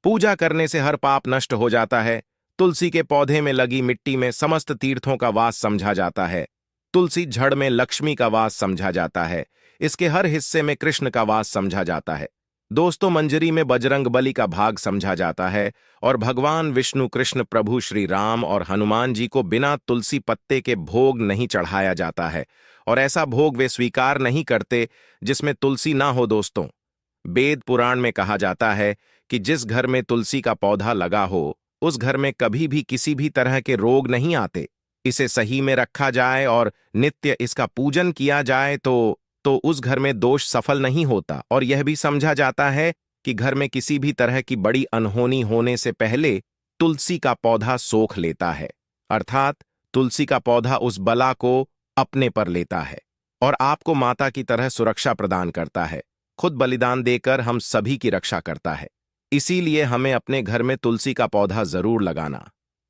पूजा करने से हर पाप नष्ट हो जाता है। तुलसी के पौधे में लगी मिट्टी में समस्त तीर्थों का वास समझा जाता है। तुलसी जड़ में लक्ष्मी का वास समझा जाता है। इसके हर हिस्से में कृष्ण का वास समझा जाता है। दोस्तों, मंजरी में बजरंगबली का भाग समझा जाता है और भगवान विष्णु, कृष्ण प्रभु श्री राम और हनुमान जी को बिना तुलसी पत्ते के भोग नहीं चढ़ाया जाता है, और ऐसा भोग वे स्वीकार नहीं करते जिसमें तुलसी ना हो। दोस्तों, वेद पुराण में कहा जाता है कि जिस घर में तुलसी का पौधा लगा हो, उस घर में कभी भी किसी भी तरह के रोग नहीं आते। इसे सही में रखा जाए और नित्य इसका पूजन किया जाए तो उस घर में दोष सफल नहीं होता, और यह भी समझा जाता है कि घर में किसी भी तरह की बड़ी अनहोनी होने से पहले तुलसी का पौधा सोख लेता है, अर्थात तुलसी का पौधा उस बला को अपने पर लेता है और आपको माता की तरह सुरक्षा प्रदान करता है। खुद बलिदान देकर हम सभी की रक्षा करता है। इसीलिए हमें अपने घर में तुलसी का पौधा जरूर लगाना।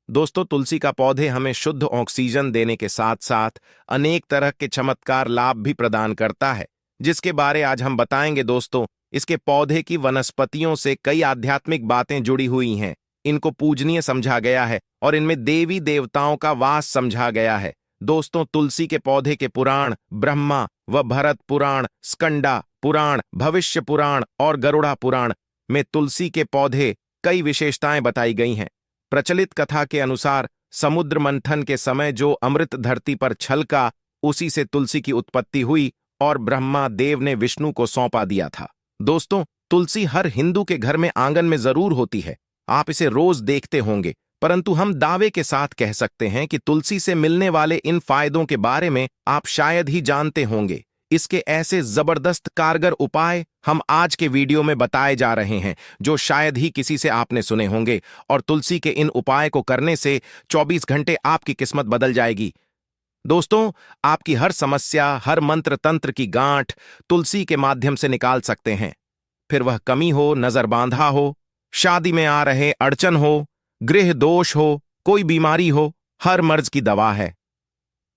दोस्तों, तुलसी का पौधे हमें शुद्ध ऑक्सीजन देने के साथ साथ अनेक तरह के चमत्कार लाभ भी प्रदान करता है, जिसके बारे आज हम बताएंगे। दोस्तों, इसके पौधे की वनस्पतियों से कई आध्यात्मिक बातें जुड़ी हुई हैं। इनको पूजनीय समझा गया है और इनमें देवी देवताओं का वास समझा गया है। दोस्तों, तुलसी के पौधे के पुराण ब्रह्मा व भरत पुराण, स्कंदा पुराण, भविष्य पुराण और गरुड़ा पुराण में तुलसी के पौधे कई विशेषताएं बताई गई हैं। प्रचलित कथा के अनुसार समुद्र मंथन के समय जो अमृत धरती पर छलका, उसी से तुलसी की उत्पत्ति हुई और ब्रह्मा देव ने विष्णु को सौंपा दिया था। दोस्तों, तुलसी हर हिंदू के घर में आंगन में जरूर होती है। आप इसे रोज देखते होंगे, परंतु हम दावे के साथ कह सकते हैं कि तुलसी से मिलने वाले इन फायदों के बारे में आप शायद ही जानते होंगे। इसके ऐसे जबरदस्त कारगर उपाय हम आज के वीडियो में बताए जा रहे हैं, जो शायद ही किसी से आपने सुने होंगे, और तुलसी के इन उपाय को करने से 24 घंटे आपकी किस्मत बदल जाएगी। दोस्तों, आपकी हर समस्या, हर मंत्र तंत्र की गांठ तुलसी के माध्यम से निकाल सकते हैं। फिर वह कमी हो, नजर बांधा हो, शादी में आ रहे अड़चन हो, गृह दोष हो, कोई बीमारी हो, हर मर्ज की दवा है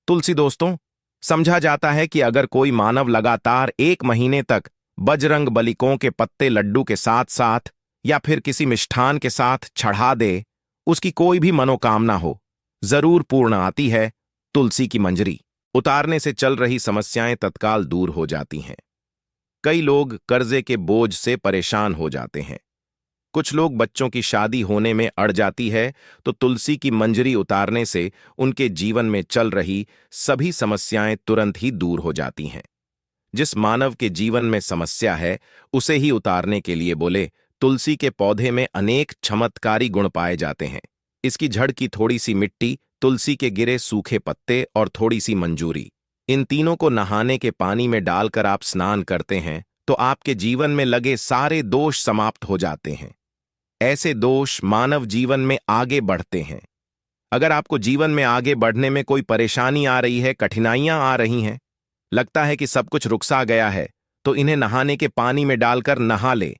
तुलसी। दोस्तों, समझा जाता है कि अगर कोई मानव लगातार 1 महीने तक बजरंग बलिकों के पत्ते लड्डू के साथ साथ या फिर किसी मिष्ठान के साथ चढ़ा दे, उसकी कोई भी मनोकामना हो, जरूर पूर्ण आती है। तुलसी की मंजरी उतारने से चल रही समस्याएं तत्काल दूर हो जाती हैं। कई लोग कर्जे के बोझ से परेशान हो जाते हैं। कुछ लोग बच्चों की शादी होने में अड़ जाती है, तो तुलसी की मंजरी उतारने से उनके जीवन में चल रही सभी समस्याएं तुरंत ही दूर हो जाती हैं। जिस मानव के जीवन में समस्या है, उसे ही उतारने के लिए बोले, तुलसी के पौधे में अनेक चमत्कारी गुण पाए जाते हैं। इसकी जड़ की थोड़ी सी मिट्टी, तुलसी के गिरे सूखे पत्ते और थोड़ी सी मंजूरी, इन तीनों को नहाने के पानी में डालकर आप स्नान करते हैं तो आपके जीवन में लगे सारे दोष समाप्त हो जाते हैं। ऐसे दोष मानव जीवन में आगे बढ़ते हैं। अगर आपको जीवन में आगे बढ़ने में कोई परेशानी आ रही है, कठिनाइयां आ रही हैं, लगता है कि सब कुछ रुकसा गया है, तो इन्हें नहाने के पानी में डालकर नहा ले।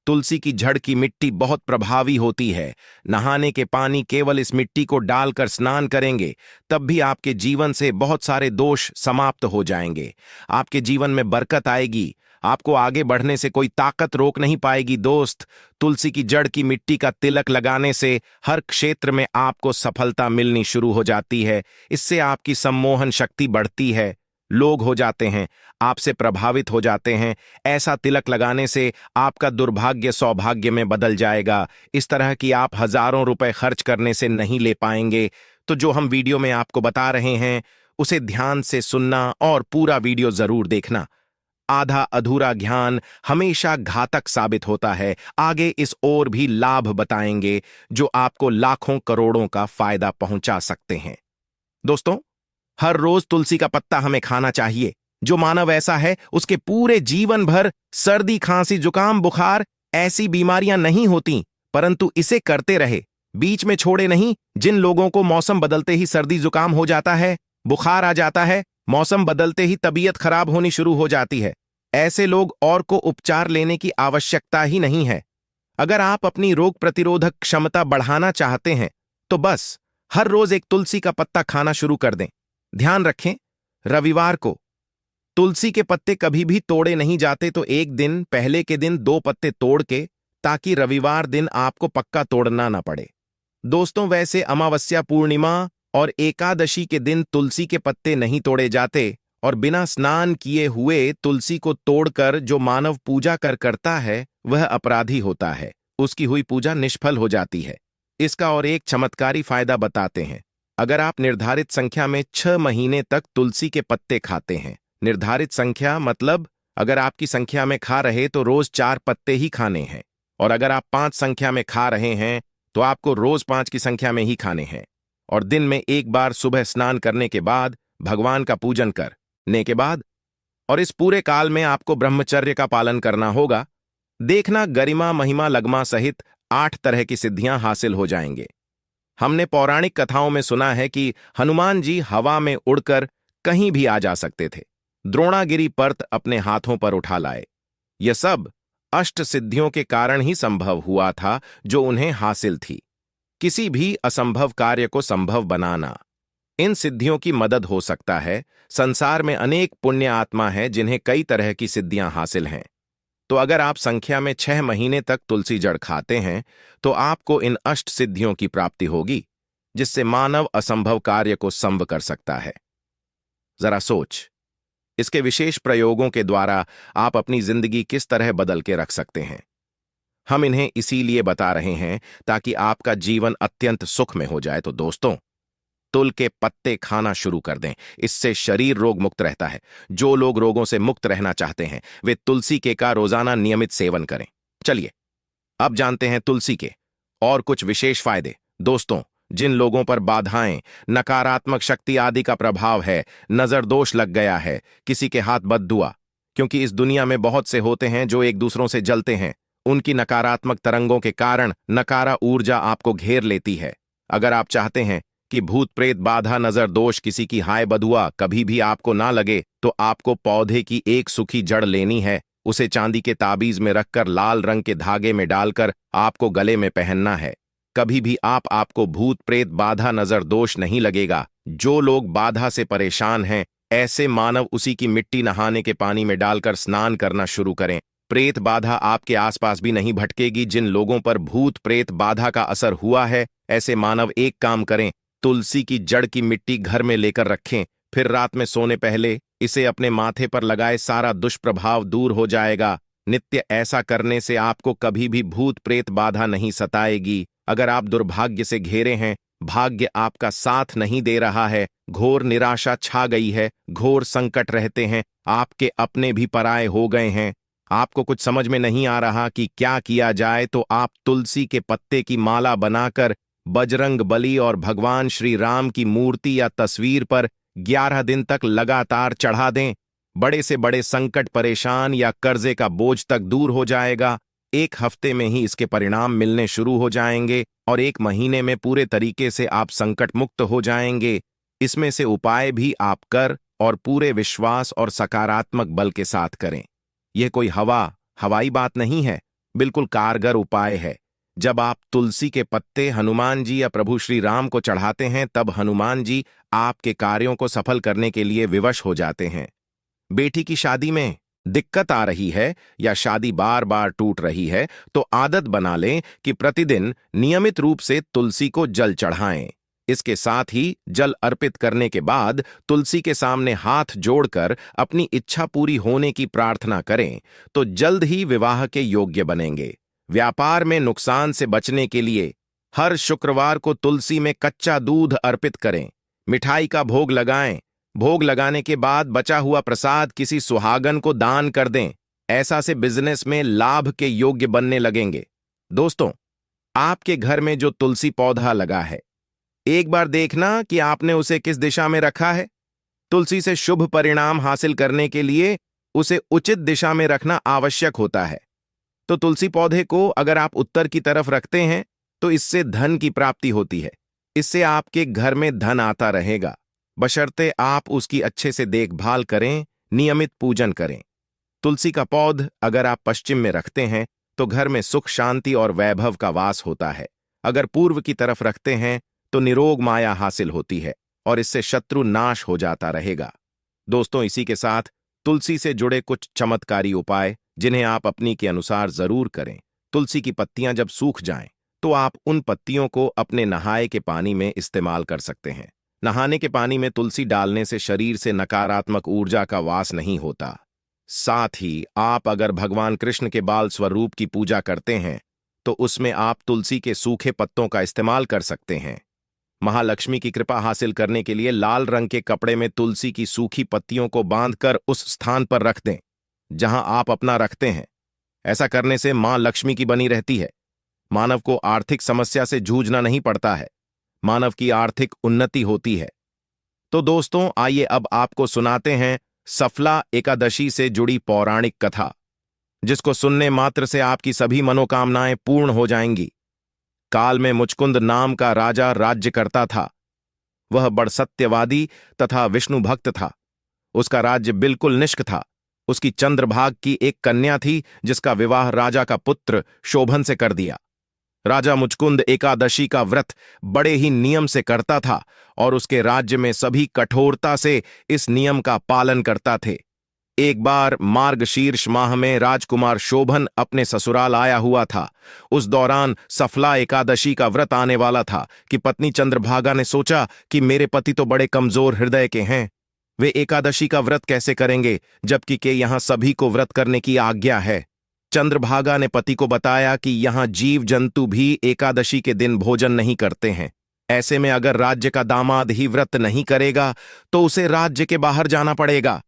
तुलसी की जड़ की मिट्टी बहुत प्रभावी होती है। नहाने के पानी केवल इस मिट्टी को डालकर स्नान करेंगे, तब भी आपके जीवन से बहुत सारे दोष समाप्त हो जाएंगे। आपके जीवन में बरकत आएगी। आपको आगे बढ़ने से कोई ताकत रोक नहीं पाएगी। दोस्त, तुलसी की जड़ की मिट्टी का तिलक लगाने से हर क्षेत्र में आपको सफलता मिलनी शुरू हो जाती है। इससे आपकी सम्मोहन शक्ति बढ़ती है। लोग हो जाते हैं, आपसे प्रभावित हो जाते हैं। ऐसा तिलक लगाने से आपका दुर्भाग्य सौभाग्य में बदल जाएगा। इस तरह की आप हजारों रुपए खर्च करने से नहीं ले पाएंगे। तो जो हम वीडियो में आपको बता रहे हैं, उसे ध्यान से सुनना और पूरा वीडियो जरूर देखना। आधा अधूरा ज्ञान हमेशा घातक साबित होता है। आगे इस ओर भी लाभ बताएंगे जो आपको लाखों करोड़ों का फायदा पहुंचा सकते हैं। दोस्तों, हर रोज तुलसी का पत्ता हमें खाना चाहिए। जो मानव ऐसा है, उसके पूरे जीवन भर सर्दी, खांसी, जुकाम, बुखार ऐसी बीमारियां नहीं होती, परंतु इसे करते रहे, बीच में छोड़े नहीं। जिन लोगों को मौसम बदलते ही सर्दी जुकाम हो जाता है, बुखार आ जाता है, मौसम बदलते ही तबीयत खराब होनी शुरू हो जाती है, ऐसे लोग और को उपचार लेने की आवश्यकता ही नहीं है। अगर आप अपनी रोग प्रतिरोधक क्षमता बढ़ाना चाहते हैं, तो बस हर रोज एक तुलसी का पत्ता खाना शुरू कर दें। ध्यान रखें, रविवार को तुलसी के पत्ते कभी भी तोड़े नहीं जाते, तो एक दिन पहले के दिन 2 पत्ते तोड़ के ताकि रविवार दिन आपको पक्का तोड़ना ना पड़े। दोस्तों, वैसे अमावस्या, पूर्णिमा और एकादशी के दिन तुलसी के पत्ते नहीं तोड़े जाते, और बिना स्नान किए हुए तुलसी को तोड़कर जो मानव पूजा करता है वह अपराधी होता है। उसकी हुई पूजा निष्फल हो जाती है। इसका और एक चमत्कारी फायदा बताते हैं। अगर आप निर्धारित संख्या में 6 महीने तक तुलसी के पत्ते खाते हैं, निर्धारित संख्या मतलब अगर आपकी संख्या में खा रहे तो रोज 4 पत्ते ही खाने हैं, और अगर आप 5 संख्या में खा रहे हैं तो आपको रोज 5 की संख्या में ही खाने हैं, और दिन में एक बार सुबह स्नान करने के बाद भगवान का पूजन करने के बाद, और इस पूरे काल में आपको ब्रह्मचर्य का पालन करना होगा। देखना, गरिमा, महिमा, लगमा सहित 8 तरह की सिद्धियां हासिल हो जाएंगे। हमने पौराणिक कथाओं में सुना है कि हनुमान जी हवा में उड़कर कहीं भी आ जा सकते थे, द्रोणागिरी पर्वत अपने हाथों पर उठा लाए। यह सब अष्ट सिद्धियों के कारण ही संभव हुआ था जो उन्हें हासिल थी। किसी भी असंभव कार्य को संभव बनाना इन सिद्धियों की मदद हो सकता है। संसार में अनेक पुण्य आत्मा हैं जिन्हें कई तरह की सिद्धियां हासिल हैं। तो अगर आप संख्या में 6 महीने तक तुलसी जड़ खाते हैं तो आपको इन अष्ट सिद्धियों की प्राप्ति होगी, जिससे मानव असंभव कार्य को संभव कर सकता है। जरा सोच, इसके विशेष प्रयोगों के द्वारा आप अपनी जिंदगी किस तरह बदल के रख सकते हैं। हम इन्हें इसीलिए बता रहे हैं ताकि आपका जीवन अत्यंत सुख में हो जाए। तो दोस्तों, तुल के पत्ते खाना शुरू कर दें, इससे शरीर रोग मुक्त रहता है। जो लोग रोगों से मुक्त रहना चाहते हैं वे तुलसी के का रोजाना नियमित सेवन करें। चलिए अब जानते हैं तुलसी के और कुछ विशेष फायदे। दोस्तों, जिन लोगों पर बाधाएं, नकारात्मक शक्ति आदि का प्रभाव है, नजर दोष लग गया है, किसी के हाथ बद्दुआ, क्योंकि इस दुनिया में बहुत से होते हैं जो एक दूसरों से जलते हैं, उनकी नकारात्मक तरंगों के कारण नकारा ऊर्जा आपको घेर लेती है। अगर आप चाहते हैं कि भूत प्रेत, बाधा, नजर दोष, किसी की हाय बदुआ कभी भी आपको ना लगे, तो आपको पौधे की एक सूखी जड़ लेनी है। उसे चांदी के ताबीज में रखकर लाल रंग के धागे में डालकर आपको गले में पहनना है। कभी भी आपको भूत प्रेत, बाधा, नजर दोष नहीं लगेगा। जो लोग बाधा से परेशान हैं ऐसे मानव उसी की मिट्टी नहाने के पानी में डालकर स्नान करना शुरू करें। प्रेत बाधा आपके आसपास भी नहीं भटकेगी। जिन लोगों पर भूत प्रेत बाधा का असर हुआ है ऐसे मानव एक काम करें, तुलसी की जड़ की मिट्टी घर में लेकर रखें, फिर रात में सोने पहले इसे अपने माथे पर लगाए, सारा दुष्प्रभाव दूर हो जाएगा। नित्य ऐसा करने से आपको कभी भी भूत प्रेत बाधा नहीं सताएगी। अगर आप दुर्भाग्य से घेरे हैं, भाग्य आपका साथ नहीं दे रहा है, घोर निराशा छा गई है, घोर संकट रहते हैं, आपके अपने भी पराये हो गए हैं, आपको कुछ समझ में नहीं आ रहा कि क्या किया जाए, तो आप तुलसी के पत्ते की माला बनाकर बजरंग बली और भगवान श्री राम की मूर्ति या तस्वीर पर 11 दिन तक लगातार चढ़ा दें। बड़े से बड़े संकट, परेशान या कर्जे का बोझ तक दूर हो जाएगा। 1 हफ्ते में ही इसके परिणाम मिलने शुरू हो जाएंगे और 1 महीने में पूरे तरीके से आप संकट मुक्त हो जाएंगे। इसमें से उपाय भी आप कर और पूरे विश्वास और सकारात्मक बल के साथ करें। यह कोई हवाई बात नहीं है, बिल्कुल कारगर उपाय है। जब आप तुलसी के पत्ते हनुमान जी या प्रभु श्री राम को चढ़ाते हैं तब हनुमान जी आपके कार्यों को सफल करने के लिए विवश हो जाते हैं। बेटी की शादी में दिक्कत आ रही है या शादी बार बार टूट रही है तो आदत बना लें कि प्रतिदिन नियमित रूप से तुलसी को जल चढ़ाएं। इसके साथ ही जल अर्पित करने के बाद तुलसी के सामने हाथ जोड़कर अपनी इच्छा पूरी होने की प्रार्थना करें तो जल्द ही विवाह के योग्य बनेंगे। व्यापार में नुकसान से बचने के लिए हर शुक्रवार को तुलसी में कच्चा दूध अर्पित करें, मिठाई का भोग लगाएं। भोग लगाने के बाद बचा हुआ प्रसाद किसी सुहागन को दान कर दें। ऐसा से बिजनेस में लाभ के योग्य बनने लगेंगे। दोस्तों, आपके घर में जो तुलसी पौधा लगा है, एक बार देखना कि आपने उसे किस दिशा में रखा है। तुलसी से शुभ परिणाम हासिल करने के लिए उसे उचित दिशा में रखना आवश्यक होता है। तो तुलसी पौधे को अगर आप उत्तर की तरफ रखते हैं तो इससे धन की प्राप्ति होती है। इससे आपके घर में धन आता रहेगा, बशर्ते आप उसकी अच्छे से देखभाल करें, नियमित पूजन करें। तुलसी का पौध अगर आप पश्चिम में रखते हैं तो घर में सुख, शांति और वैभव का वास होता है। अगर पूर्व की तरफ रखते हैं तो निरोग माया हासिल होती है और इससे शत्रु नाश हो जाता रहेगा। दोस्तों, इसी के साथ तुलसी से जुड़े कुछ चमत्कारी उपाय जिन्हें आप अपनी के अनुसार जरूर करें। तुलसी की पत्तियां जब सूख जाएं, तो आप उन पत्तियों को अपने नहाए के पानी में इस्तेमाल कर सकते हैं। नहाने के पानी में तुलसी डालने से शरीर से नकारात्मक ऊर्जा का वास नहीं होता। साथ ही आप अगर भगवान कृष्ण के बाल स्वरूप की पूजा करते हैं, तो उसमें आप तुलसी के सूखे पत्तों का इस्तेमाल कर सकते हैं। महालक्ष्मी की कृपा हासिल करने के लिए लाल रंग के कपड़े में तुलसी की सूखी पत्तियों को बांधकर उस स्थान पर रख दें जहां आप अपना रखते हैं। ऐसा करने से मां लक्ष्मी की बनी रहती है। मानव को आर्थिक समस्या से जूझना नहीं पड़ता है। मानव की आर्थिक उन्नति होती है। तो दोस्तों, आइए अब आपको सुनाते हैं सफला एकादशी से जुड़ी पौराणिक कथा, जिसको सुनने मात्र से आपकी सभी मनोकामनाएं पूर्ण हो जाएंगी। काल में मुचकुंद नाम का राजा राज्य करता था। वह बड़ सत्यवादी तथा विष्णु भक्त था। उसका राज्य बिल्कुल निष्क था। उसकी चंद्रभाग की एक कन्या थी, जिसका विवाह राजा का पुत्र शोभन से कर दिया। राजा मुचकुंद एकादशी का व्रत बड़े ही नियम से करता था और उसके राज्य में सभी कठोरता से इस नियम का पालन करता थे। एक बार मार्गशीर्ष माह में राजकुमार शोभन अपने ससुराल आया हुआ था। उस दौरान सफला एकादशी का व्रत आने वाला था कि पत्नी चंद्रभागा ने सोचा कि मेरे पति तो बड़े कमजोर हृदय के हैं, वे एकादशी का व्रत कैसे करेंगे, जबकि के यहाँ सभी को व्रत करने की आज्ञा है। चंद्रभागा ने पति को बताया कि यहाँ जीव जंतु भी एकादशी के दिन भोजन नहीं करते हैं। ऐसे में अगर राज्य का दामाद ही व्रत नहीं करेगा तो उसे राज्य के बाहर जाना पड़ेगा।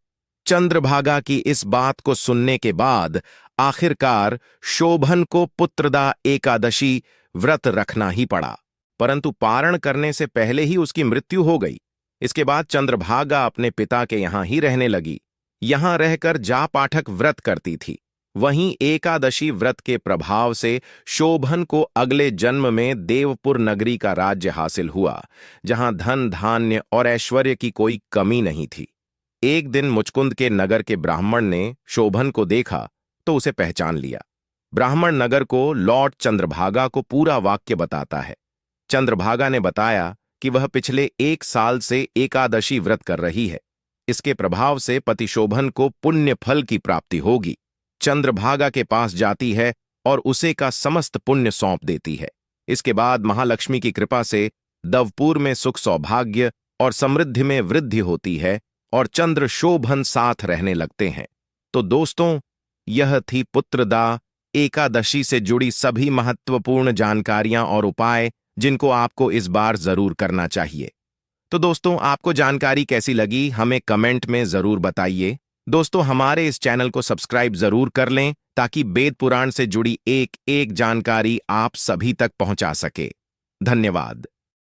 चंद्रभागा की इस बात को सुनने के बाद आखिरकार शोभन को पुत्रदा एकादशी व्रत रखना ही पड़ा, परंतु पारण करने से पहले ही उसकी मृत्यु हो गई। इसके बाद चंद्रभागा अपने पिता के यहां ही रहने लगी। यहां रहकर जा पाठक व्रत करती थी। वहीं एकादशी व्रत के प्रभाव से शोभन को अगले जन्म में देवपुर नगरी का राज्य हासिल हुआ, जहां धन धान्य और ऐश्वर्य की कोई कमी नहीं थी। एक दिन मुचकुंद के नगर के ब्राह्मण ने शोभन को देखा तो उसे पहचान लिया। ब्राह्मण नगर को लौट चंद्रभागा को पूरा वाक्य बताता है। चंद्रभागा ने बताया कि वह पिछले 1 साल से एकादशी व्रत कर रही है। इसके प्रभाव से पति शोभन को पुण्य फल की प्राप्ति होगी। चंद्रभागा के पास जाती है और उसे का समस्त पुण्य सौंप देती है। इसके बाद महालक्ष्मी की कृपा से दवपुर में सुख सौभाग्य और समृद्धि में वृद्धि होती है और चंद्र शोभन साथ रहने लगते हैं। तो दोस्तों, यह थी पुत्रदा एकादशी से जुड़ी सभी महत्वपूर्ण जानकारियां और उपाय, जिनको आपको इस बार जरूर करना चाहिए। तो दोस्तों, आपको जानकारी कैसी लगी हमें कमेंट में जरूर बताइए। दोस्तों, हमारे इस चैनल को सब्सक्राइब जरूर कर लें ताकि वेद पुराण से जुड़ी एक एक जानकारी आप सभी तक पहुंचा सके। धन्यवाद।